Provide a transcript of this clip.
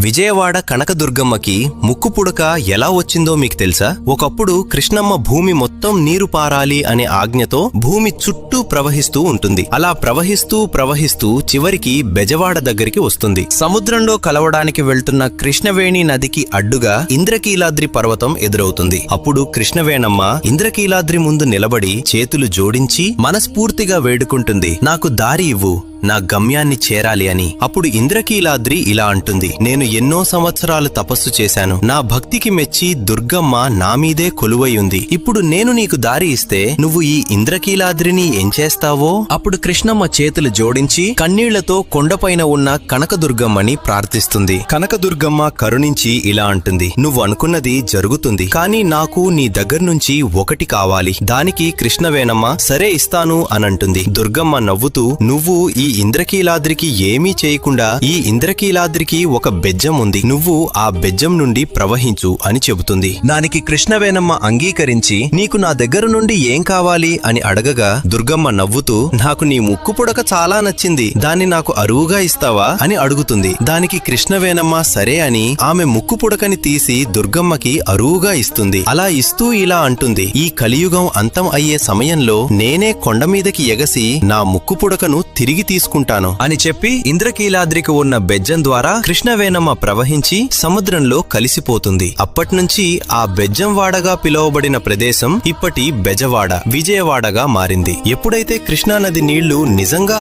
విజయవాడ కనకదుర్గమ్మకి ముక్కు పుడక ఎలా వచ్చిందో మీకు తెలుసా? ఒకప్పుడు కృష్ణమ్మ భూమి మొత్తం నీరు పారాలి అనే ఆజ్ఞతో భూమి చుట్టూ ప్రవహిస్తూ ఉంటుంది. అలా ప్రవహిస్తూ చివరికి బెజవాడ దగ్గరికి వస్తుంది. సముద్రంలో కలవడానికి వెళ్తున్న కృష్ణవేణి నదికి అడ్డుగా ఇంద్రకీలాద్రి పర్వతం ఎదురవుతుంది. అప్పుడు కృష్ణవేణమ్మ ఇంద్రకీలాద్రి ముందు నిలబడి చేతులు జోడించి మనస్ఫూర్తిగా వేడుకుంటుంది, నాకు దారి ఇవ్వు, నా గమ్యాన్ని చేరాలి అని. అప్పుడు ఇంద్రకీలాద్రి ఇలా అంటుంది, నేను ఎన్నో సంవత్సరాలు తపస్సు చేశాను. నా భక్తికి మెచ్చి దుర్గమ్మ నా మీదే కొలువై ఉంది. ఇప్పుడు నేను నీకు దారి ఇస్తే నువ్వు ఈ ఇంద్రకీలాద్రిని ఏం చేస్తావో? అప్పుడు కృష్ణమ్మ చేతులు జోడించి కన్నీళ్లతో కొండపైన ఉన్న కనకదుర్గమ్మని ప్రార్థిస్తుంది. కనకదుర్గమ్మ కరుణించి ఇలా అంటుంది, నువ్వు అనుకున్నది జరుగుతుంది, కానీ నాకు నీ దగ్గర నుంచి ఒకటి కావాలి. దానికి కృష్ణవేణమ్మ సరే ఇస్తాను అనంటుంది. దుర్గమ్మ నవ్వుతూ, నువ్వు ఈ ఇంద్రకీలాద్రికి ఏమీ చేయకుండా ఈ ఇంద్రకీలాద్రికి ఒక బెజ్జం ఉంది, నువ్వు ఆ బెజ్జం నుండి ప్రవహించు అని చెబుతుంది. దానికి కృష్ణవేణమ్మ అంగీకరించి నీకు నా దగ్గర నుండి ఏం కావాలి అని అడగగా దుర్గమ్మ నవ్వుతూ, నాకు నీ ముక్కు పుడక చాలా నచ్చింది, దాన్ని నాకు అరువుగా ఇస్తావా అని అడుగుతుంది. దానికి కృష్ణవేణమ్మ సరే అని ఆమె ముక్కు పుడకని తీసి దుర్గమ్మకి అరువుగా ఇస్తుంది. అలా ఇస్తూ ఇలా అంటుంది, ఈ కలియుగం అంతం అయ్యే సమయంలో నేనే కొండ మీదకి ఎగసి నా ముక్కు పుడకను తిరిగి తీసుకుంటాను అని చెప్పి ఇంద్రకీలాద్రికి ఉన్న బెజ్జం ద్వారా కృష్ణవేణమ్మ ప్రవహించి సముద్రంలో కలిసిపోతుంది. అప్పట్నుంచి ఆ బెజ్జం వాడగా పిలువబడిన ప్రదేశం ఇప్పటి బెజవాడ, విజయవాడగా మారింది. ఎప్పుడైతే కృష్ణానది నీళ్లు నిజంగా